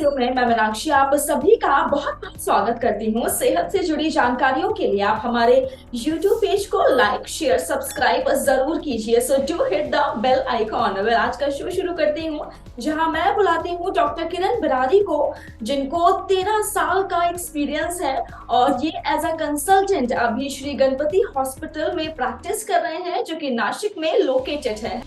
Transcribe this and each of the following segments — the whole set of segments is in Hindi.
शो में मैं मीनाक्षी आप सभी का बहुत बहुत स्वागत करती हूँ। सेहत से जुड़ी जानकारियों के लिए आप हमारे YouTube पेज को लाइक शेयर सब्सक्राइब जरूर कीजिए। So do hit the bell icon. Well, आज का शो शुरू करती हूँ जहां मैं बुलाती हूँ डॉक्टर किरण बिरारी को, जिनको 13 साल का एक्सपीरियंस है और ये एज अ कंसल्टेंट अभी श्री गणपति हॉस्पिटल में प्रैक्टिस कर रहे हैं, जो कि नासिक में लोकेटेड है।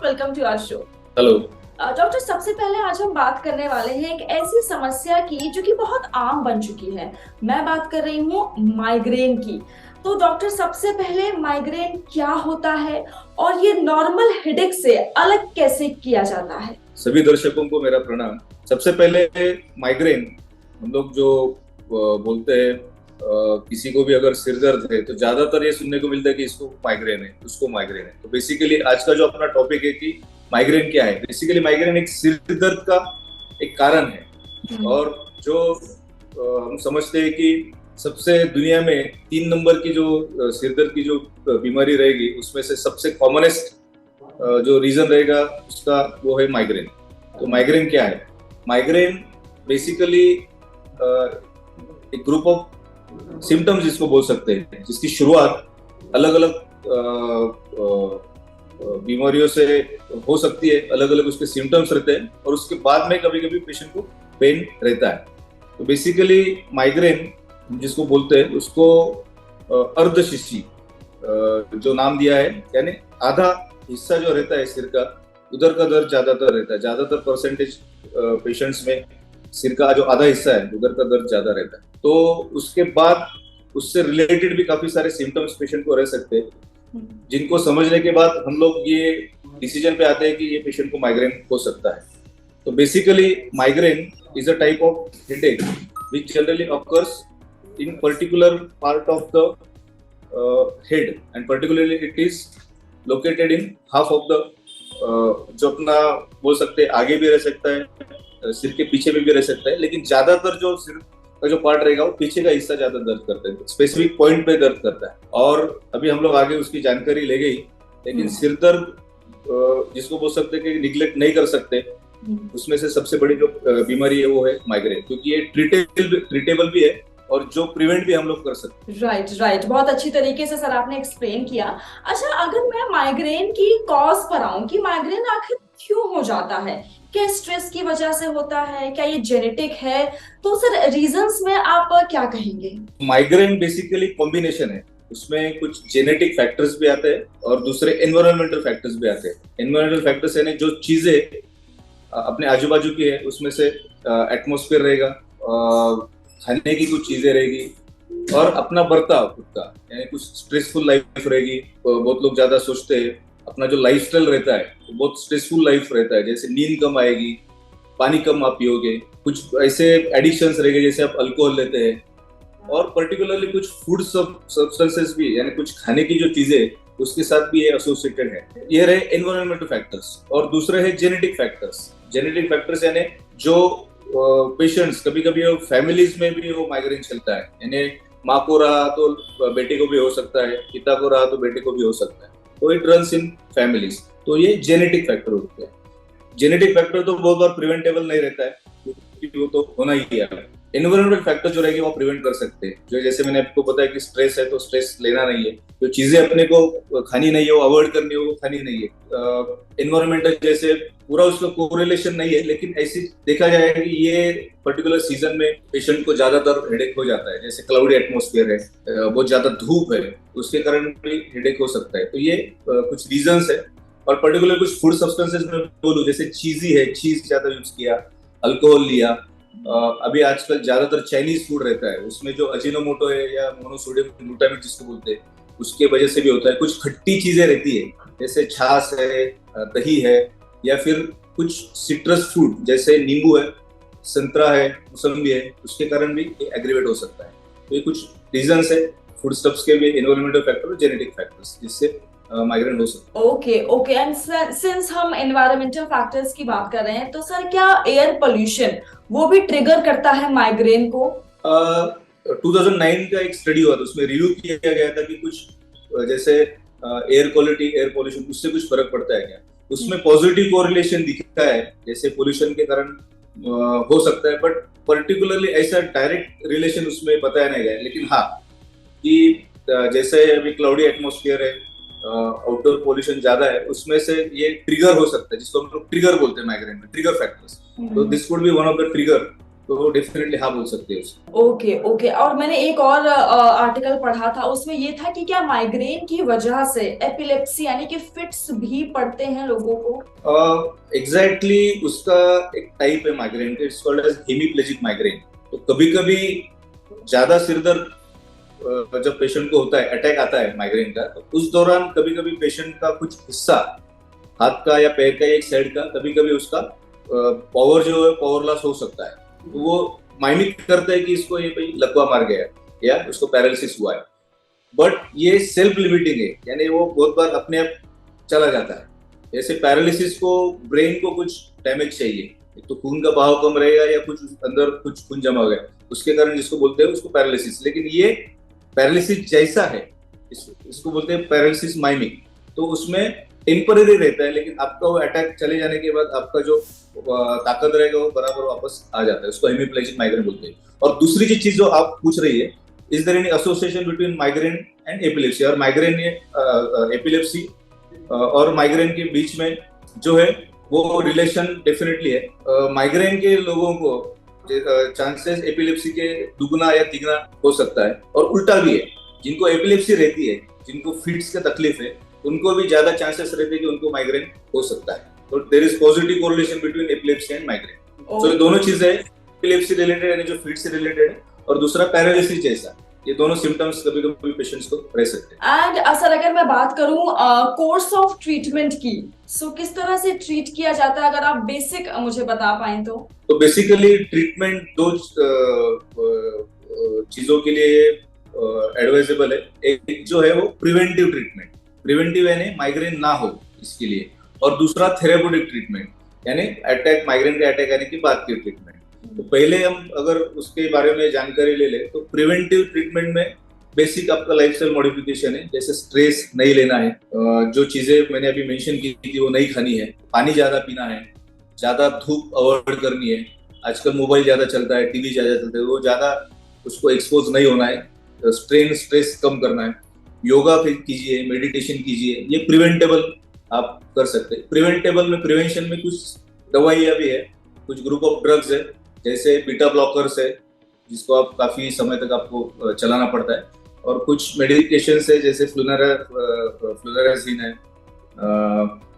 Welcome to our show. Hello doctor, सबसे पहले आज हम बात करने वाले हैं एक ऐसी समस्या की जो कि बहुत आम बन चुकी है। मैं बात कर रही हूँ माइग्रेन की। तो डॉक्टर, सबसे पहले माइग्रेन क्या होता है और ये नॉर्मल हेडेक से अलग कैसे किया जाता है? सभी दर्शकों को मेरा प्रणाम। सबसे पहले माइग्रेन, हम लोग जो बोलते हैं, किसी को भी अगर सिर दर्द है तो ज्यादातर ये सुनने को मिलता है कि इसको माइग्रेन है, उसको माइग्रेन है। तो बेसिकली आज का जो अपना टॉपिक है कि माइग्रेन क्या है। बेसिकली माइग्रेन एक सिर दर्द का एक कारण है और जो हम समझते हैं कि सबसे दुनिया में 3 नंबर की जो सिर दर्द की जो बीमारी रहेगी उसमें से सबसे कॉमनेस्ट जो रीजन रहेगा उसका वो है माइग्रेन। तो माइग्रेन क्या है? माइग्रेन बेसिकली एक ग्रुप ऑफ सिम्टम्स जिसको बोल सकते हैं, जिसकी शुरुआत अलग अलग बीमारियों से हो सकती है। अलग अलग उसके सिम्टम्स रहते हैं और उसके बाद में कभी कभी पेशेंट को पेन रहता है। तो बेसिकली माइग्रेन जिसको बोलते हैं उसको अर्धशिष्टी जो नाम दिया है, यानी आधा हिस्सा जो रहता है सिर का, उधर का दर्द ज्यादातर रहता है। ज्यादातर परसेंटेज पेशेंट्स में सिर का जो आधा हिस्सा है उधर का दर्द ज्यादा रहता है। तो उसके बाद उससे रिलेटेड भी काफी सारे सिम्टम्स पेशेंट को रह सकते हैं, जिनको समझने के बाद हम लोग ये डिसीजन पे आते हैं कि ये पेशेंट को माइग्रेन हो सकता है। तो basically migraine is a type of headache which generally occurs in particular part of the head and particularly it is located in half of the जो अपना बोल सकते हैं आगे भी रह सकता है, सिर के पीछे में भी रह सकता है, लेकिन ज्यादातर जो सिर का जो पार्ट रहेगा वो पीछे का हिस्सा ज्यादा दर्द करता है, स्पेसिफिक पॉइंट पे दर्द करता है। और अभी हम लोग आगे उसकी जानकारी ले गई, लेकिन सिर दर्द जिसको बोल सकते हैं कि निग्लेक्ट नहीं कर सकते, उसमें से सबसे बड़ी जो बीमारी है वो है माइग्रेन, क्योंकि ये ट्रीटेबल भी है और जो प्रिवेंट भी हम लोग कर सकते हैं। राइट, बहुत अच्छी तरीके से सर आपने एक्सप्लेन किया। अच्छा, अगर मैं माइग्रेन की कॉज पर आऊं कि माइग्रेन आखिर क्यों हो जाता है, क्या स्ट्रेस की वजह से होता है, क्या ये जेनेटिक है, तो सर रीजंस में आप क्या कहेंगे? माइग्रेन बेसिकली कॉम्बिनेशन है, उसमें कुछ जेनेटिक फैक्टर्स भी आते हैं और दूसरे एनवायरमेंटल फैक्टर्स भी आते हैं। एनवायरमेंटल फैक्टर्स यानी जो चीजें अपने आजू बाजू की है उसमें से एटमॉस्फेयर रहेगा, खाने की कुछ चीजें रहेगी और अपना बर्ताव खुद का, यानी कुछ स्ट्रेसफुल लाइफ रहेगी। बहुत लोग ज्यादा सोचते हैं, अपना जो लाइफस्टाइल रहता है तो बहुत स्ट्रेसफुल लाइफ रहता है, जैसे नींद कम आएगी, पानी कम आप पियोगे, कुछ ऐसे एडिक्शंस रहेंगे जैसे आप अल्कोहल लेते हैं, और पर्टिकुलरली कुछ फूड सब्सटेंसेस भी, यानी कुछ खाने की जो चीजें उसके साथ भी ये एसोसिएटेड है। ये रहे एनवायरमेंटल फैक्टर्स। और दूसरे है जेनेटिक फैक्टर्स। जेनेटिक फैक्टर्स यानी जो पेशेंट्स कभी कभी फैमिलीज में भी वो माइग्रेन चलता है, यानी माँ को रहा तो बेटे को भी हो सकता है, पिता को रहा तो बेटे को भी हो सकता है, तो इट रन्स इन फैमिलीज। तो ये जेनेटिक फैक्टर होते हैं। जेनेटिक फैक्टर तो बहुत बार प्रिवेंटेबल नहीं रहता है, क्योंकि वो तो होना ही है। एनवायरमेंटल फैक्टर जो रहेगी वो प्रिवेंट कर सकते हैं, जो जैसे मैंने आपको बताया कि स्ट्रेस है तो स्ट्रेस लेना नहीं है, जो चीजें अपने को खानी नहीं है वो अवॉइड करनी है वो खानी नहीं है। एनवायरमेंटल जैसे पूरा उसका कोरिलेशन नहीं है, लेकिन ऐसी देखा जाए कि ये पर्टिकुलर सीजन में पेशेंट को ज्यादातर हेडेक हो जाता है, जैसे क्लाउडी एटमॉस्फेयर है, बहुत ज्यादा धूप है, उसके कारण भी हेडेक हो सकता है। तो ये कुछ रीजंस है। और पर्टिकुलर कुछ फूड सब्सटेंसेस में बोलूं, जैसे चीजी है, चीज ज्यादा यूज किया, अल्कोहल लिया, अभी आजकल ज्यादातर चाइनीज फूड रहता है, उसमें जो अजीनोमोटो है या मोनोसोडियम ग्लूटामेट जिसको बोलते हैं, उसके वजह से भी होता है। कुछ खट्टी चीजें रहती है, जैसे छाछ है, दही है, या फिर कुछ सिट्रस फ्रूट जैसे नींबू है, संतरा है, मौसम्बी है, उसके कारण भी एग्रीवेट हो सकता है। तो ये कुछ रीजंस है फूड स्टफ्स के भी, एनवायरमेंटल फैक्टर और जेनेटिक फैक्टर्स, जिससे माइग्रेन हो सकता ओके ओके, एंड सिंस हम एनवायरमेंटल फैक्टर्स की बात कर रहे हैं, तो सर क्या एयर पोल्यूशन वो भी ट्रिगर करता है माइग्रेन को? है। 2009 का एक स्टडी हुआ था, उसमें रिव्यू किया गया था कि कुछ जैसे एयर क्वालिटी, एयर पोल्यूशन, उससे कुछ फर्क पड़ता है क्या। उसमें पॉजिटिव कोरिलेशन दिखता है, जैसे पोल्यूशन के कारण हो सकता है, बट पर्टिकुलरली ऐसा डायरेक्ट रिलेशन उसमें बताया नहीं गया। लेकिन हाँ, कि जैसे अभी क्लाउडी एटमॉस्फेयर है, आउटडोर पोल्यूशन ज्यादा है, उसमें से ये ट्रिगर हो सकता है, जिसको हम लोग ट्रिगर बोलते हैं माइग्रेन में, ट्रिगर फैक्टर्स। तो this could be one of the trigger, तो डेफिनेटली हाँ बोल सकते हैं उसको। ओके ओके, और मैंने एक और आर्टिकल पढ़ा था, उसमें ये था कि क्या माइग्रेन की वजह से एपिलेप्सी यानी कि फिट्स भी पड़ते हैं लोगों को? एग्जैक्टली उसका एक टाइप है माइग्रेन का, it's called as hemiplegic migraine. तो कभी कभी ज्यादा सिरदर्द जब पेशेंट को होता है, अटैक आता है माइग्रेन का, तो उस दौरान कभी कभी पेशेंट का कुछ हिस्सा, हाथ का या पैर का एक साइड का, कभी कभी उसका पावर जो है, पावर लॉस हो सकता है। तो वो माइमिक करता है कि इसको ये भाई लकवा मार गया है या उसको पैरालिसिस हुआ है, बट ये सेल्फ लिमिटिंग है, यानी वो बहुत बार अपने आप चला जाता है। जैसे पैरालिसिस को ब्रेन को कुछ डैमेज चाहिए, एक तो खून का बहाव कम रहेगा या कुछ अंदर कुछ खून जमा हो गया, उसके कारण जिसको बोलते हैं उसको पैरालिसिस। लेकिन ये पैरालिसिस जैसा है, इसको बोलते हैं पैरालिसिस माइमिक। तो उसमें टेम्पररी रहता है, लेकिन आपका वो अटैक चले जाने के बाद आपका जो ताकत रहेगा वो बराबर वापस आ जाता है, उसको हेमीप्लेजिक माइग्रेन बोलते हैं। और दूसरी चीज जो आप पूछ रही है, is there any association between migraine and epilepsy, और माइग्रेन एपिलेप्सी और माइग्रेन के बीच में जो है वो रिलेशन डेफिनेटली है। माइग्रेन के लोगों को चांसेस एपिलेप्सी के दुगना या तिगना हो सकता है, और उल्टा भी है, जिनको एपिलेप्सी रहती है, जिनको फिट्स का तकलीफ है, उनको भी ज्यादा चांसेस रहते हैं कि उनको माइग्रेन हो सकता है। तो there is positive correlation between epilepsy and migraine. तो ये दोनों चीजें, एपिलेप्सी रिलेटेड यानी जो फिट से रिलेटेड है, और दूसरा पैरालिसिस जैसा, ये दोनों सिम्टम्स कभी कभी पेशेंट्स को रह सकते हैं। एंड सर अगर मैं बात करूं कोर्स ऑफ ट्रीटमेंट की, सो किस तरह से ट्रीट किया जाता है, अगर आप बेसिक मुझे बता पाएं तो बेसिकली ट्रीटमेंट दो चीजों के लिए एडवाइजेबल है। एक जो है वो प्रिवेंटिव ट्रीटमेंट, प्रिवेंटिव यानी माइग्रेन ना हो इसके लिए, और दूसरा थेरेप्यूटिक ट्रीटमेंट, यानी अटैक, माइग्रेन के अटैक आने की बात की ट्रीटमेंट। तो पहले हम अगर उसके बारे में जानकारी ले ले, तो प्रिवेंटिव ट्रीटमेंट में बेसिक आपका लाइफस्टाइल मॉडिफिकेशन है, जैसे स्ट्रेस नहीं लेना है, जो चीजें मैंने अभी मेंशन की थी वो नहीं खानी है, पानी ज्यादा पीना है, ज्यादा धूप अवॉइड करनी है, आजकल मोबाइल ज्यादा चलता है, टीवी ज्यादा चलता है, वो ज्यादा उसको एक्सपोज नहीं होना है, स्ट्रेस कम करना है, योगा कीजिए, मेडिटेशन कीजिए, ये प्रिवेंटेबल आप कर सकते हैं। प्रिवेंटेबल में, प्रिवेंशन में कुछ दवाइयाँ भी है, कुछ ग्रुप ऑफ ड्रग्स है, जैसे बीटा ब्लॉकर्स है, जिसको आप काफी समय तक आपको चलाना पड़ता है, और कुछ मेडिकेशन है जैसे फ्लुनाराजीन है,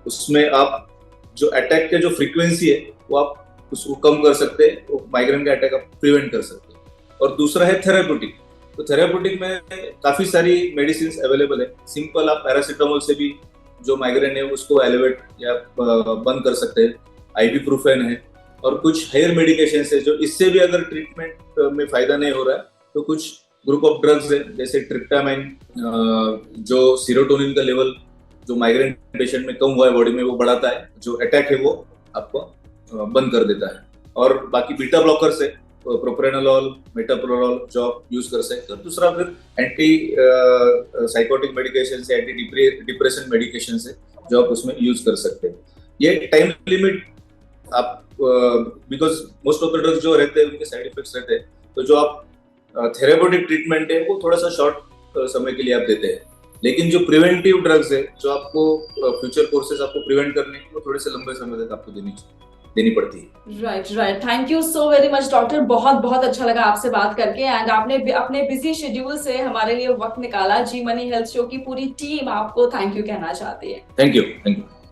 उसमें आप जो अटैक के जो फ्रीक्वेंसी है वो आप उसको कम कर सकते हैं, तो माइग्रेन का अटैक आप प्रिवेंट कर सकते हैं। और दूसरा है थेराप्यूटिक। तो थेराप्यूटिक में काफी सारी मेडिसिन अवेलेबल है। सिंपल आप पैरासीटामोल से भी जो माइग्रेन है उसको एलिवेट या बंद कर सकते हैं, आइबुप्रोफेन है, और कुछ हायर मेडिकेशन है जो इससे भी अगर ट्रीटमेंट में फायदा नहीं हो रहा है तो कुछ ग्रुप ऑफ ड्रग्स है, जैसे ट्रिप्टामाइन, जो सीरोटोनिन का लेवल जो माइग्रेन पेशेंट में कम हुआ है बॉडी में वो बढ़ाता है, जो अटैक है वो आपको बंद कर देता है। और बाकी बीटा ब्लॉकर्स है, प्रोप्रेनोलॉल, मेटाप्रोलॉल, जो आप यूज कर सकते हैं। दूसरा फिर एंटी साइकोटिक मेडिकेशन से, एंटी डिप्रेशन मेडिकेशन से जो आप उसमें यूज कर सकते हैं। ये टाइम लिमिट आप, because most of the drugs जो रहते हैं उनके साइड इफेक्ट्स रहते हैं, तो जो आप थेरेप्यूटिक ट्रीटमेंट है वो थोड़ा सा शॉर्ट समय के लिए आप देते हैं, लेकिन जो प्रिवेंटिव ड्रग्स है, जो आपको फ्यूचर कोर्सेज आपको प्रिवेंट करने हैं, वो थोड़े से लंबे समय तक आपको देनी पड़ती है। Right, thank you so very much doctor, बहुत अच्छा लगा आपसे बात करके, एंड आपने अपने बिजी शेड्यूल से हमारे लिए वक्त निकाला। जी मनी हेल्थ शो की पूरी टीम आपको थैंक यू कहना चाहती है। Thank you.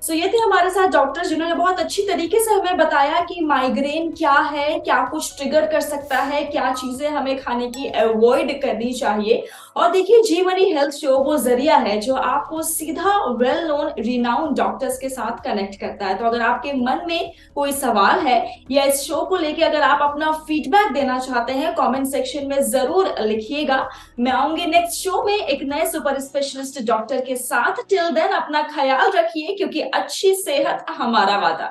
सो ये थे हमारे साथ डॉक्टर, जिन्होंने बहुत अच्छी तरीके से हमें बताया कि माइग्रेन क्या है, क्या कुछ ट्रिगर कर सकता है, क्या चीजें हमें खाने की अवॉइड करनी चाहिए, और देखिए, जीवनी हेल्थ शो वो जरिया है जो आपको सीधा वेल नोन रिनाउंड डॉक्टर्स के साथ कनेक्ट करता है। तो अगर आपके मन में कोई सवाल है या इस शो को लेके अगर आप अपना फीडबैक देना चाहते हैं, कमेंट सेक्शन में जरूर लिखिएगा। मैं आऊंगी नेक्स्ट शो में एक नए सुपर स्पेशलिस्ट डॉक्टर के साथ। टिल देन अपना ख्याल रखिए, क्योंकि अच्छी सेहत हमारा वादा।